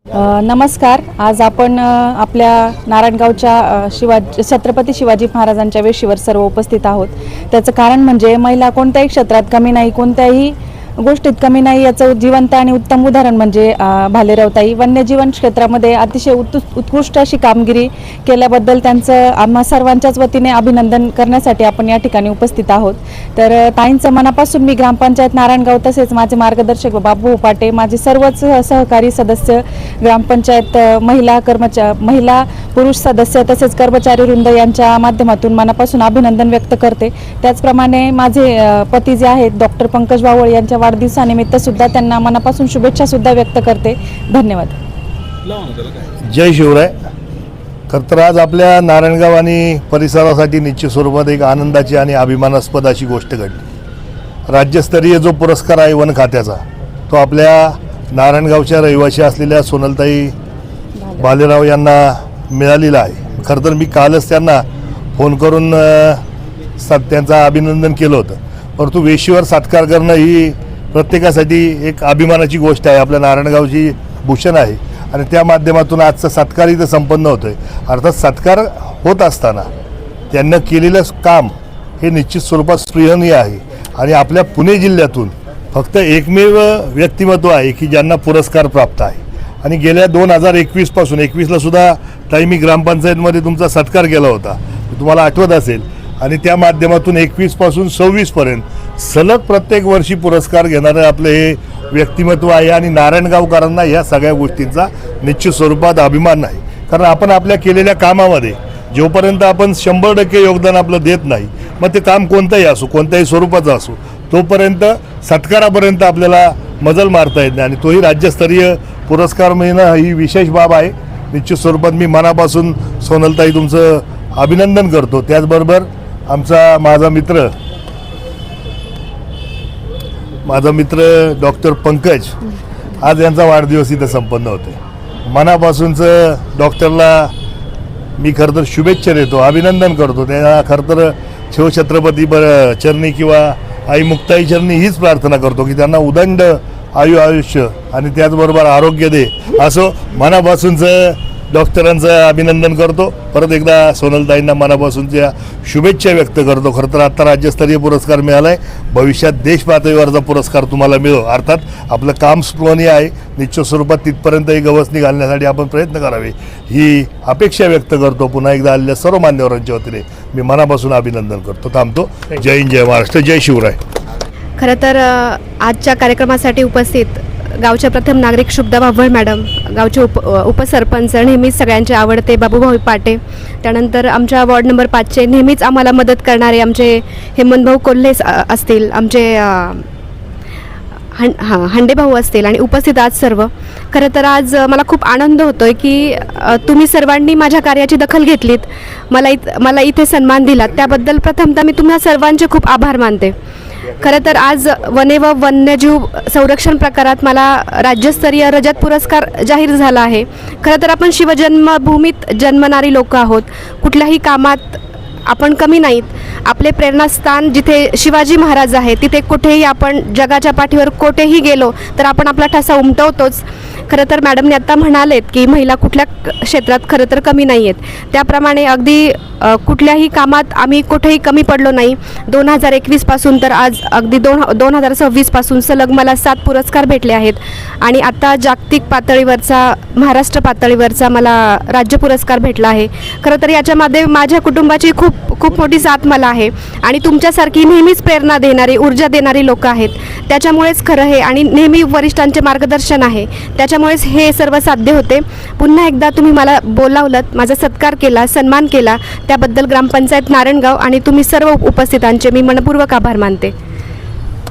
नमस्कार. आज आपण आपल्या नारायणगावच्या छत्रपती शिवाजी महाराजांच्या वेशीवर सर्व उपस्थित आहोत. त्याचं कारण म्हणजे महिला कोणत्याही क्षेत्रात कमी नाही, कोणत्याही गोष्टीत कमी नाही याचं जिवंत आणि उत्तम उदाहरण म्हणजे भालेरावताई. वन्यजीवन क्षेत्रामध्ये अतिशय उत्कृष्ट अशी कामगिरी केल्याबद्दल त्यांचं आम्हा सर्वांच्याच वतीने अभिनंदन करण्यासाठी आपण या ठिकाणी उपस्थित आहोत. तर ताईंचं मनापासून मी ग्रामपंचायत नारायणगाव तसेच माझे मार्गदर्शक बाबू पाटे, माझे सर्वच सहकारी सदस्य, ग्रामपंचायत महिला पुरुष सदस्य तसेच कर्मचारी वृंद यांच्या माध्यमातून मनापासून अभिनंदन व्यक्त करते. त्याचप्रमाणे माझे पती जे आहेत डॉक्टर पंकज बावळ यांच्या वाढदिवसानिमित्त सुद्धा त्यांना मनापासून शुभेच्छा सुद्धा व्यक्त करते. धन्यवाद. जय शिवराय. तर आज आपल्या नारायणगाव आणि परिसरासाठी निश्चित स्वरूपात एक आनंदाची आणि अभिमानास्पद अशी गोष्ट घडली. राज्यस्तरीय जो पुरस्कार आहे वन खात्याचा तो आपल्या नारायणगावच्या रहिवासी असलेल्या सोनलताई भालेराव यांना मिळालेला आहे. खरं तर मी कालच त्यांना फोन करून त्यांचं अभिनंदन केलं होतं. परंतु वेशीवर सत्कार करणं ही प्रत्येकासाठी एक अभिमानाची गोष्ट आहे. आपल्या नारायणगावची भूषण आहे आणि त्या माध्यमातून आजचा सत्कार इथं संपन्न होतो आहे. अर्थात सत्कार होत असताना त्यांना केलेलं काम हे निश्चित स्वरूपात स्पृहणीय आहे आणि आपल्या पुणे जिल्ह्यातून फक्त एकमेव व्यक्तिमत्व आहे की ज्यांना पुरस्कार प्राप्त आहे. आणि गेल्या 2021 पासून 21ला सुद्धा ताई मी ग्रामपंचायतमध्ये तुमचा सत्कार केला होता, तुम्हाला आठवत असेल. आणि त्या माध्यमातून 21 पासून 26 पर्यंत सलग प्रत्येक वर्षी पुरस्कार घेणारं आपलं हे व्यक्तिमत्व आहे. आणि नारायणगावकरांना ह्या सगळ्या गोष्टींचा निश्चित स्वरूपात अभिमान नाही. कारण आपण आपल्या केलेल्या कामामध्ये जोपर्यंत आपण 100% योगदान आपलं देत नाही, मग ते काम कोणतंही असो, कोणत्याही स्वरूपाचं असो, तोपर्यंत सत्कारापर्यंत आपल्याला मजल मारता येत नाही. आणि तोही राज्यस्तरीय पुरस्कार मिळणं ही विशेष बाब आहे. निश्चित स्वरूपात मी मनापासून सोनलताई तुमचं अभिनंदन करतो. त्याचबरोबर माझा मित्र डॉक्टर पंकज, आज यांचा वाढदिवस इथं संपन्न होते. मनापासूनचं डॉक्टरला मी खरं तर शुभेच्छा देतो, अभिनंदन करतो. त्यांना खरं तर शिवछत्रपती चरणी किंवा आई मुक्ताई चरणी हीच प्रार्थना करतो की त्यांना उदंड आयुष्य आणि त्याचबरोबर आरोग्य दे, असं मनापासूनचं डॉक्टरांचं अभिनंदन करतो. परत एकदा सोनलताईंना मनापासूनच्या शुभेच्छा व्यक्त करतो. खरं तर आत्ता राज्यस्तरीय पुरस्कार मिळाला आहे, भविष्यात देश पातळीवरचा पुरस्कार तुम्हाला मिळो. अर्थात आपलं काम स्पृहणीय आहे. निश्चित स्वरूपात तिथपर्यंत ही गवसणी घालण्यासाठी आपण प्रयत्न करावे ही अपेक्षा व्यक्त करतो. पुन्हा एकदा आलेल्या सर्व मान्यवरांच्या वतीने मी मनापासून अभिनंदन करतो. थांबतो. जय हिंद, जय महाराष्ट्र, जय शिवराय. खरं तर आजच्या कार्यक्रमासाठी उपस्थित गावच्या प्रथम नागरिक शुभदा भावळ मॅडम, गावचे उपसरपंच नेहमीच सगळ्यांचे आवडते बाबूभाऊ पाटे, त्यानंतर आमच्या वॉर्ड नंबर 5चे नेहमीच आम्हाला मदत करणारे आमचे हेमंतभाऊ कोल्हे असतील, आमचे हंडेभाऊ असतील आणि उपस्थित आज सर्व. खरं तर आज मला खूप आनंद होतो आहे की तुम्ही सर्वांनी माझ्या कार्याची दखल घेतलीत, मला इथे सन्मान दिलात, त्याबद्दल प्रथमतः मी तुम्हा सर्वांचे खूप आभार मानते. खरं तर आज वने व वन्यजीव संरक्षण प्रकारात मला राज्यस्तरीय रजत पुरस्कार जाहीर झाला आहे. खरं तर आपण शिवजन्मभूमीत जन्मणारी लोक आहोत, कुठल्याही कामात आपण कमी नाहीत. आपले प्रेरणास्थान जिथे शिवाजी महाराज आहे तिथे कुठेही आपण जगाच्या पाठीवर कोठेही गेलो तर आपण आपला ठसा उमटवतोच. खरं तर मॅडमने आत्ता म्हणालेत की महिला कुठल्या क्षेत्रात खरं तर कमी नाही आहेत, त्याप्रमाणे अगदी कुठल्याही कामात आम्ही कुठेही कमी पडलो नाही. 2021 पासून तर आज अगदी 2026 पासून सलग मला 7 पुरस्कार भेटले आहेत. आणि आता जागतिक पातळीवरचा, महाराष्ट्र पातळीवरचा मला राज्य पुरस्कार भेटला आहे. खरं तर याच्यामध्ये माझ्या कुटुंबाची खूप मोठी साथ मला आहे आणि तुमच्यासारखी नेहमीच प्रेरणा देणारी, ऊर्जा देणारी लोक आहेत. त्याच्यामुळेच खरं हे आणि नेहमी वरिष्ठांचे मार्गदर्शन आहे, त्याच्यामुळेच हे सर्व साध्य होते. पुन्हा एकदा तुम्ही मला बोलावलंत, माझा सत्कार केला, सन्मान केला, त्याबद्दल ग्रामपंचायत नारायणगाव आणि तुम्ही सर्व उपस्थितांचे मी मनपूर्वक आभार मानते.